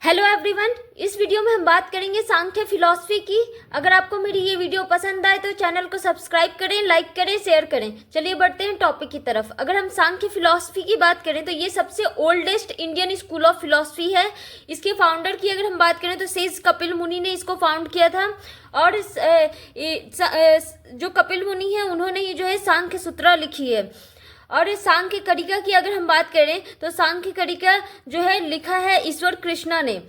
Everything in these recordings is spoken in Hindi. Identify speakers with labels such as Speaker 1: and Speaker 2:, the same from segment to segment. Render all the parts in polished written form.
Speaker 1: हेलो एवरीवन, इस वीडियो में हम बात करेंगे सांख्य फिलॉसफी की। अगर आपको मेरी ये वीडियो पसंद आए तो चैनल को सब्सक्राइब करें, लाइक करें, शेयर करें। चलिए बढ़ते हैं टॉपिक की तरफ। अगर हम सांख्य फिलॉसफी की बात करें तो ये सबसे oldest Indian school of philosophy है। इसके फाउंडर की अगर हम बात करें तो सेज कपिल मुनि ने इसको फाउंड किया था। और जो कपिल मुनि है उन्होंने ही जो है सांख्य सूत्र लिखी है। और इस सांख्य करिका की अगर हम बात करें तो सांख्य करिका जो है लिखा है ईश्वर कृष्णा ने।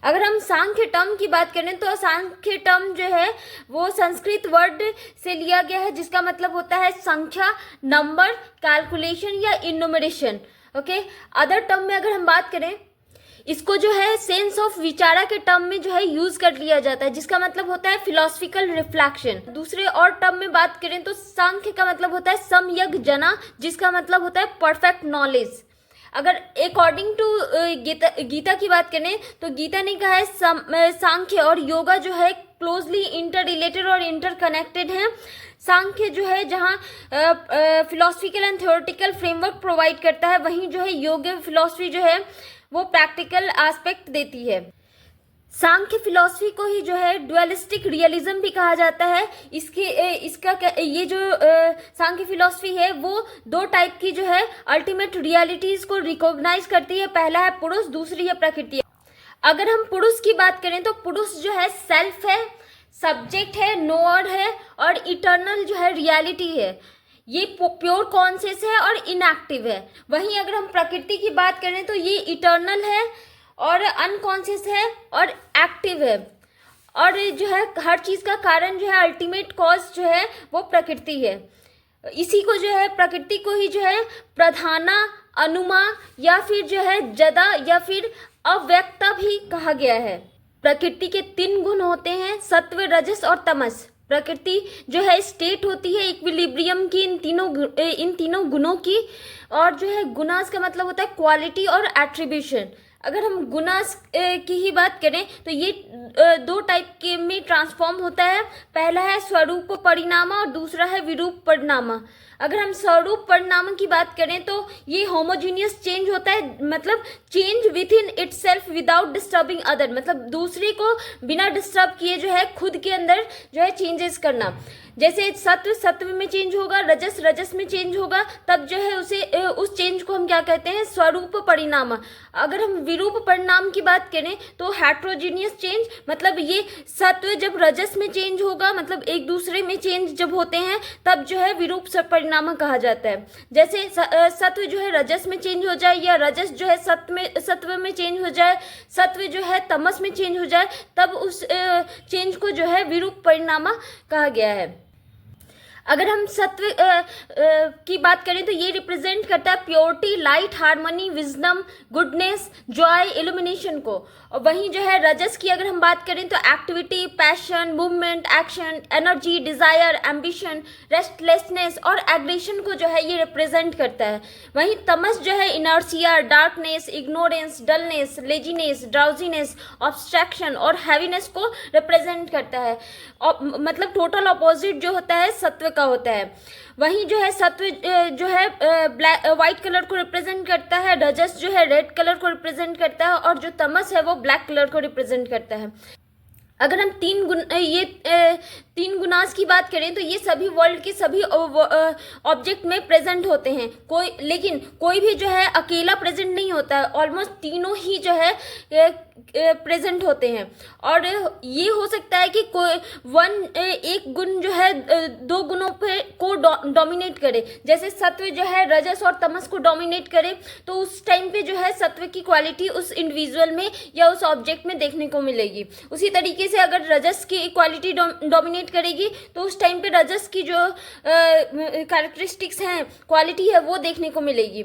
Speaker 1: अगर हम सांख्य टर्म की बात करें तो सांख्य टर्म जो है वो संस्कृत वर्ड से लिया गया है, जिसका मतलब होता है संख्या, नंबर, कैलकुलेशन या इन्यूमरेशन। ओके, अदर टर्म में अगर हम बात करें, इसको जो है सेंस ऑफ विचारा के टर्म में जो है यूज कर लिया जाता है, जिसका मतलब होता है फिलोसफिकल रिफ्लेक्शन। दूसरे और टर्म में बात करें तो सांख्य का मतलब होता है सम्यक जना, जिसका मतलब होता है परफेक्ट नॉलेज। अगर अकॉर्डिंग टू गीता की बात करें तो गीता ने कहा है सांख्य और योगा जो है क्लोजली इंटर रिलेटेड और इंटरकनेक्टेड है। सांख्य जो है जहाँ philosophical and theoretical framework provide करता है, वहीं जो है योग फिलोसफी जो है वो प्रैक्टिकल एस्पेक्ट देती है। सांख्य फिलॉसफी को ही जो है डुअलिस्टिक रियलिज्म भी कहा जाता है। ये जो सांख्य फिलॉसफी है वो दो टाइप की जो है अल्टीमेट रियलिटीज को रिकॉग्नाइज करती है। पहला है पुरुष, दूसरी है प्रकृति। अगर हम पुरुष की बात करें तो पुरुष जो है सेल्फ है, सब्जेक्ट है, नोअर है और इटर्नल जो है रियलिटी है। ये प्योर कॉन्शियस है और इनएक्टिव है। वहीं अगर हम प्रकृति की बात करें तो ये इटर्नल है और अनकॉन्शियस है और एक्टिव है। और जो है हर चीज़ का कारण जो है अल्टीमेट कॉज जो है वो प्रकृति है। इसी को जो है प्रकृति को ही जो है प्रधाना, अनुमा या फिर जो है जदा या फिर अव्यक्ता भी कहा गया है। प्रकृति के 3 गुण होते हैं, सत्व, रजस और तमस। प्रकृति जो है स्टेट होती है इक्विलिब्रियम की इन तीनों गुणों की। और जो है गुणास का मतलब होता है क्वालिटी और एट्रीब्यूशन। अगर हम गुणास की ही बात करें तो ये 2 टाइप के में ट्रांसफॉर्म होता है। पहला है स्वरूप परिणामा और दूसरा है विरूप परिणामा। अगर हम स्वरूप परिणाम की बात करें तो ये होमोजीनियस चेंज होता है, मतलब change with in itself without disturbing other, मतलब दूसरे को बिना डिस्टर्ब किए जो है खुद के अंदर जो है चेंजेस करना। जैसे सत्व सत्व में चेंज होगा, रजस रजस में चेंज होगा, तब जो है उस चेंज को हम क्या कहते हैं, स्वरूप परिणाम। अगर हम विरूप परिणाम की बात करें तो हेट्रोजीनियस चेंज, मतलब ये सत्व जब रजस में चेंज होगा, मतलब एक दूसरे में चेंज जब होते हैं तब जो है विरूप परिणाम कहा जाता है। जैसे सत्व जो है रजस में चेंज हो जाए या रजस जो है सत्व में चेंज हो जाए, सत्व जो है तमस में चेंज हो जाए, तब उस चेंज को जो है विरूप परिणाम कहा गया है। अगर हम सत्व की बात करें तो ये रिप्रेजेंट करता है purity, light, harmony, wisdom, goodness, Joy, illumination को। और वहीं जो है रजस की अगर हम बात करें तो activity, passion, movement, action, energy, desire, ambition, restlessness और एग्रेशन को जो है ये रिप्रेजेंट करता है। वहीं तमस जो है inertia, darkness, ignorance, dullness, laziness, drowsiness, obstruction और हैवीनेस को रिप्रेजेंट करता है। मतलब टोटल अपोजिट जो होता है सत्व का होता है। वहीं जो है सत्व जो है व्हाइट कलर को रिप्रेजेंट करता है, रजस जो है रेड कलर को रिप्रेजेंट करता है और जो तमस है वो ब्लैक कलर को रिप्रेजेंट करता है। अगर हम 3 गुणास की बात करें तो ये सभी वर्ल्ड के सभी ऑब्जेक्ट में प्रेजेंट होते हैं। लेकिन कोई भी जो है अकेला प्रेजेंट नहीं होता है, ऑलमोस्ट तीनों ही जो है प्रेजेंट होते हैं। और ये हो सकता है कि एक गुण जो है 2 गुणों पे को डोमिनेट करे। जैसे सत्व जो है रजस और तमस को डोमिनेट करे तो उस टाइम पे जो है सत्व की क्वालिटी उस इंडिविजुअल में या उस ऑब्जेक्ट में देखने को मिलेगी। उसी तरीके से अगर रजस की क्वालिटी डोमिनेट करेगी तो उस टाइम पे रजस की जो कैरेक्टरिस्टिक्स हैं, क्वालिटी है, वो देखने को मिलेगी।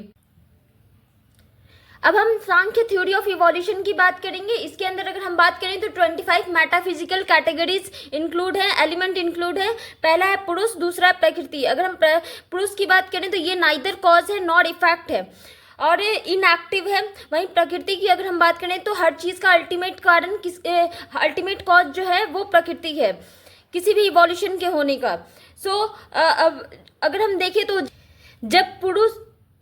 Speaker 1: अब हम सांख्य थ्योरी ऑफ इवोल्यूशन की बात करेंगे। इसके अंदर अगर हम बात करें तो 25 मेटाफिजिकल कैटेगरीज इंक्लूड है, एलिमेंट इंक्लूड है। पहला है पुरुष, दूसरा है प्रकृति। अगर हम पुरुष की बात करें तो ये नाइदर कॉज है नॉर इफेक्ट है और इनएक्टिव है। वहीं प्रकृति की अगर हम बात करें तो हर चीज़ का अल्टीमेट कॉज जो है वो प्रकृति है, किसी भी इवोल्यूशन के होने का। अब अगर हम देखें तो जब पुरुष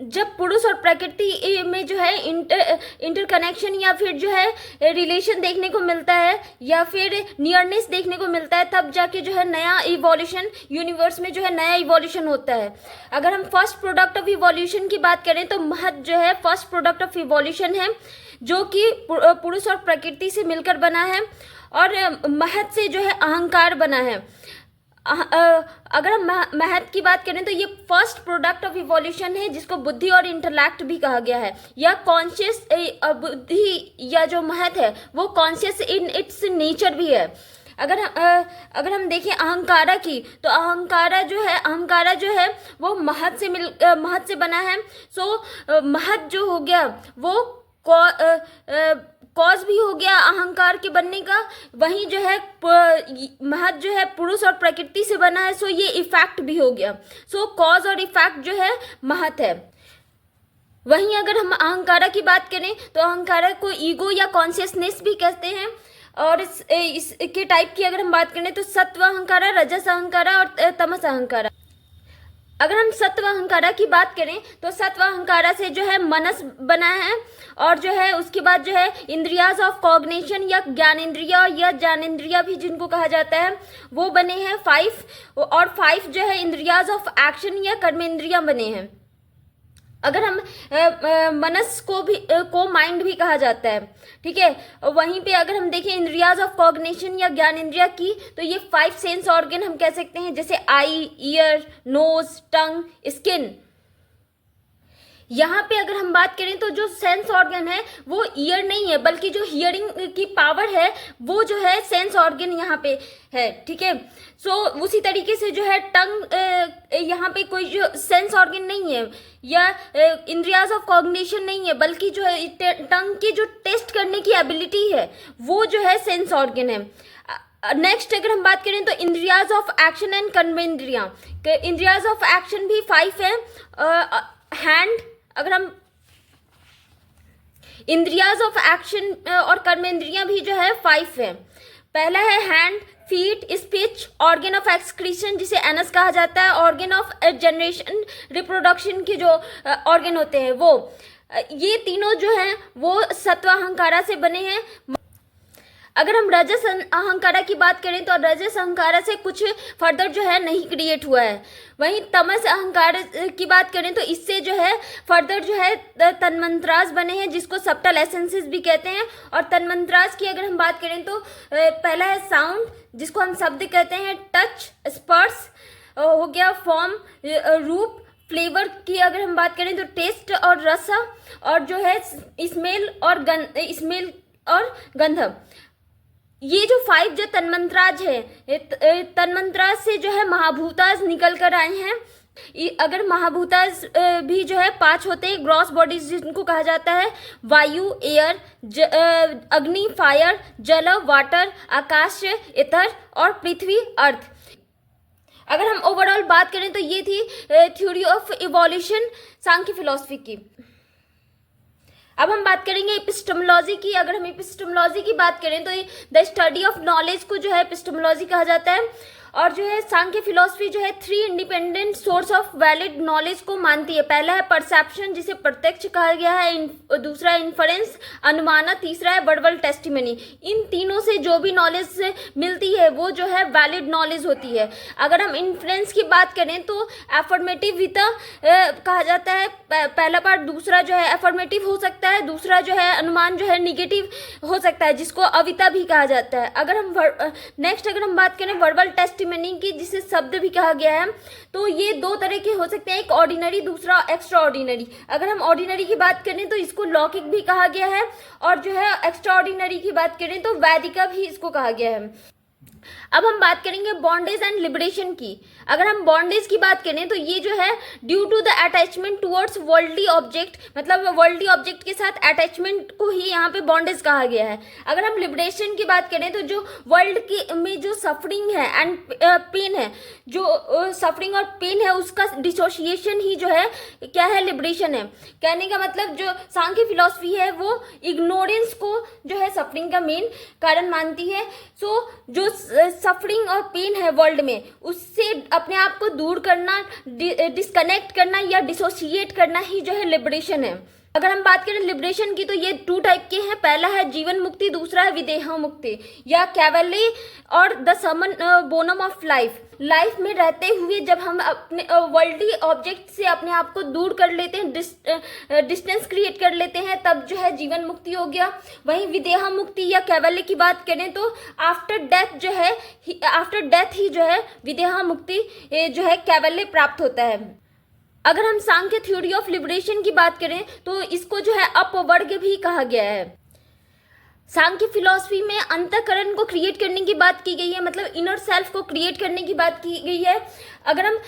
Speaker 1: जब पुरुष और प्रकृति में जो है इंटरकनेक्शन या फिर जो है रिलेशन देखने को मिलता है या फिर नियरनेस देखने को मिलता है, तब जाके जो है नया इवोल्यूशन यूनिवर्स में जो है नया इवोल्यूशन होता है। अगर हम फर्स्ट प्रोडक्ट ऑफ इवोल्यूशन की बात करें तो महत जो है फर्स्ट प्रोडक्ट ऑफ इवोल्यूशन है, जो कि पुरुष और प्रकृति से मिलकर बना है, और महत से जो है अहंकार बना है। अगर हम महत की बात करें तो ये फर्स्ट प्रोडक्ट ऑफ इवोल्यूशन है, जिसको बुद्धि और इंटेलेक्ट भी कहा गया है। या कॉन्शियस बुद्धि या जो महत है वो कॉन्शियस इन इट्स नेचर भी है। अगर हम देखें अहंकारा की, तो अहंकारा जो है वो महत से बना है। सो महत जो हो गया वो कॉज भी हो गया अहंकार के बनने का, वहीं जो है महत जो है पुरुष और प्रकृति से बना है, सो ये इफेक्ट भी हो गया। सो कॉज और इफेक्ट जो है महत है। वहीं अगर हम अहंकारा की बात करें तो अहंकारा को ईगो या कॉन्शियसनेस भी कहते हैं। और इसके टाइप की अगर हम बात करें तो सत्व अहंकारा, रजस अहंकारा और तमस अहंकारा। अगर हम सत्व अहंकारा की बात करें तो सत्व अहंकारा से जो है मनस बना है, और जो है उसके बाद जो है इंद्रियाज ऑफ कॉग्निशन या ज्ञानेंद्रिया या ज्ञानेंद्रिया भी जिनको कहा जाता है वो बने हैं 5, और 5 जो है इंद्रियाज ऑफ एक्शन या कर्मेंद्रिया बने हैं। अगर हम मनस को माइंड भी कहा जाता है, ठीक है। वहीं पे अगर हम देखें इंद्रियाज ऑफ कॉग्निशन या ज्ञानेंद्रिया की, तो ये 5 सेंस ऑर्गन हम कह सकते हैं, जैसे आई, ईयर, नोज, टंग, स्किन। यहाँ पे अगर हम बात करें तो जो सेंस ऑर्गन है वो ईयर नहीं है, बल्कि जो हियरिंग की पावर है वो जो है सेंस ऑर्गन यहाँ पे है, ठीक है। सो उसी तरीके से जो है टंग यहाँ पे कोई जो सेंस ऑर्गन नहीं है या इंद्रियाज ऑफ कॉग्निशन नहीं है, बल्कि जो है टंग की जो टेस्ट करने की एबिलिटी है वो जो है सेंस ऑर्गन है। नेक्स्ट अगर हम बात करें तो इंद्रियाज ऑफ एक्शन एंड कर्मेंद्रिया, इंद्रियाज ऑफ एक्शन भी 5 है। हैंड, अगर हम इंद्रियाज ऑफ एक्शन और कर्मेंद्रियां भी जो है 5 है। पहला है hand, feet, speech, organ of excretion जिसे एनस कहा जाता है, ऑर्गन ऑफ जनरेशन रिप्रोडक्शन के जो ऑर्गन होते हैं वो, ये तीनों जो हैं वो सत्व अहंकारा से बने हैं। अगर हम रजस अहंकारा की बात करें तो रजस अहंकारा से कुछ फर्दर जो है नहीं क्रिएट हुआ है। वहीं तमस अहंकार की बात करें तो इससे जो है फर्दर जो है तन्मंत्रास बने हैं, जिसको सब्टल एसेंसेस भी कहते हैं। और तन्मंत्रास की अगर हम बात करें तो पहला है साउंड, जिसको हम शब्द कहते हैं, टच, स्पर्श हो गया, फॉर्म, रूप, फ्लेवर की अगर हम बात करें तो टेस्ट और रस, और जो है स्मेल और गंध। ये जो 5 जो तन्मंत्राज है, तन्मंत्राज से जो है महाभूताज निकल कर आए हैं। अगर महाभूताज भी जो है 5 होते हैं, ग्रॉस बॉडीज जिनको कहा जाता है, वायु, एयर, अग्नि, फायर, जल, वाटर, आकाश, इथर, और पृथ्वी, अर्थ। अगर हम ओवरऑल बात करें तो ये थी theory of evolution Sankhya philosophy की। अब हम बात करेंगे एपिस्टेमोलॉजी की। अगर हम एपिस्टेमोलॉजी की बात करें तो द स्टडी ऑफ नॉलेज को जो है एपिस्टेमोलॉजी कहा जाता है। और जो है सांख्य फिलॉसफी जो है 3 independent source of valid knowledge को मानती है। पहला है परसेप्शन, जिसे प्रत्यक्ष कहा गया है, दूसरा है इन्फरेंस, अनुमान, तीसरा है वर्बल टेस्टिमनी। इन तीनों से जो भी नॉलेज मिलती है वो जो है वैलिड नॉलेज होती है। अगर हम इन्फ्लुएंस की बात करें तो एफर्मेटिव विता कहा जाता है पहला पार्ट, दूसरा जो है एफर्मेटिव हो सकता है, दूसरा जो है अनुमान जो है निगेटिव हो सकता है, जिसको अविता भी कहा जाता है। अगर हम नेक्स्ट अगर हम बात करें वर्बल टेस्टिमनी की, जिसे शब्द भी कहा गया है, तो ये 2 तरह के हो सकते हैं, एक ऑर्डिनरी, दूसरा एक्स्ट्रा ऑर्डिनरी। अगर हम ऑर्डिनरी की बात करें तो इसको लौकिक भी कहा गया है, और जो है एक्स्ट्रा ऑर्डिनरी की बात करें तो वैदिका भी इसको कहा गया है। अब हम बात करेंगे बॉन्डेज एंड लिबरेशन की। अगर हम बॉन्डेज की बात करें तो ये जो है due to the attachment towards worldly object, मतलब वर्ल्डली ऑब्जेक्ट के साथ अटैचमेंट को ही यहाँ पे बॉन्डेज कहा गया है। अगर हम लिबरेशन की बात करें तो जो वर्ल्ड की में जो सफरिंग है एंड पेन है, जो सफरिंग और पेन है, उसका डिसोसिएशन ही जो है क्या है, लिबरेशन है। कहने का मतलब जो सांख्य फिलॉसफी है वो इग्नोरेंस को जो है सफरिंग का मेन कारण मानती है। सो जो सफरिंग और पेन है वर्ल्ड में, उससे अपने आप को दूर करना, डिस्कनेक्ट करना या डिसोसिएट करना ही जो है लिबरेशन है। अगर हम बात करें लिबरेशन की तो ये 2 टाइप के हैं। पहला है जीवन मुक्ति, दूसरा है विदेह मुक्ति या कैवली और the summum bonum of life. Life में रहते हुए जब हम अपने वर्ल्डली ऑब्जेक्ट से अपने आप को दूर कर लेते हैं, डिस्टेंस क्रिएट कर लेते हैं, तब जो है जीवन मुक्ति हो गया। वहीं विदेह मुक्ति या कैवल्य की बात करें तो आफ्टर डेथ ही जो है विदेह मुक्ति जो है कैवल्य प्राप्त होता है। अगर हम सांख्य थ्योरी ऑफ लिबरेशन की बात करें तो इसको जो है अपवर्ग भी कहा गया है। सांख्य फिलॉसफी में अंतःकरण को क्रिएट करने की बात की गई है, मतलब इनर सेल्फ को क्रिएट करने की बात की गई है। अगर हम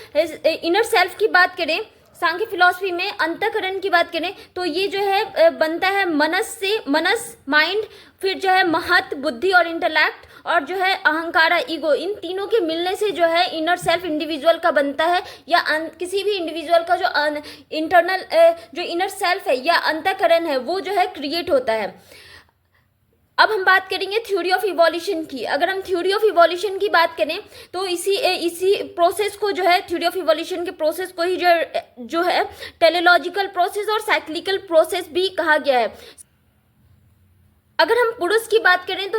Speaker 1: इनर सेल्फ की बात करें, सांख्य फिलॉसफी में अंतःकरण की बात करें तो ये जो है बनता है मनस माइंड, फिर जो है महत बुद्धि और इंटेलेक्ट, और जो है अहंकारा ईगो। इन तीनों के मिलने से जो है इनर सेल्फ इंडिविजुअल का बनता है, या किसी भी इंडिविजुअल का जो इंटरनल जो इनर सेल्फ है या अंतःकरण है वो जो है क्रिएट होता है। अब हम बात करेंगे थ्योरी ऑफ इवोल्यूशन की। अगर हम थ्योरी ऑफ इवोल्यूशन की बात करें तो इसी प्रोसेस को जो है, थ्योरी ऑफ इवोल्यूशन के प्रोसेस को ही जो है टेलीलॉजिकल प्रोसेस और साइक्लिकल प्रोसेस भी कहा गया है। अगर हम पुरुष की बात करें तो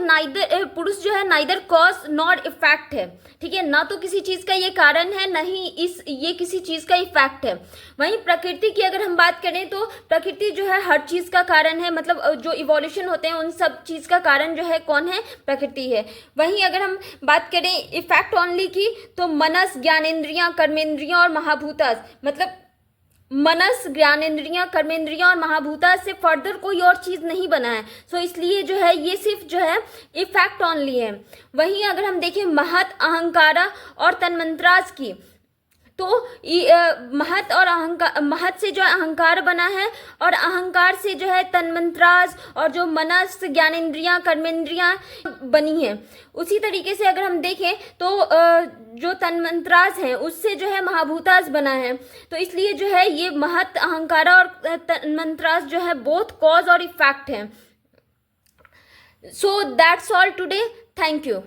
Speaker 1: पुरुष जो है नाइदर कॉज नॉर इफेक्ट है, ठीक है, ना तो किसी चीज़ का ये कारण है, ना ही ये किसी चीज़ का इफेक्ट है। वहीं प्रकृति की अगर हम बात करें तो प्रकृति जो है हर चीज़ का कारण है, मतलब जो इवोल्यूशन होते हैं उन सब चीज़ का कारण जो है कौन है, प्रकृति है। वहीं अगर हम बात करें इफेक्ट ओनली की तो मनस, ज्ञानेंद्रियां, कर्मेंद्रियां और महाभूतास, मतलब मनस, ज्ञानेंद्रियां, कर्मेंद्रियां और महाभूता से फर्दर कोई और चीज़ नहीं बना है। सो इसलिए जो है ये सिर्फ जो है इफेक्ट ओनली है। वहीं अगर हम देखें महत, अहंकारा और तन्मंत्रास की तो महत से जो है अहंकार बना है, और अहंकार से जो है तन्मंत्रास और जो मनस, ज्ञानेंद्रियां, कर्मेंद्रियां बनी है। उसी तरीके से अगर हम देखें तो जो तन्मंत्रास है उससे जो है महाभूतास बना है। तो इसलिए जो है ये महत, अहंकारा और तन्मंत्रास जो है बोथ कॉज और इफेक्ट है। So that's all today. Thank you.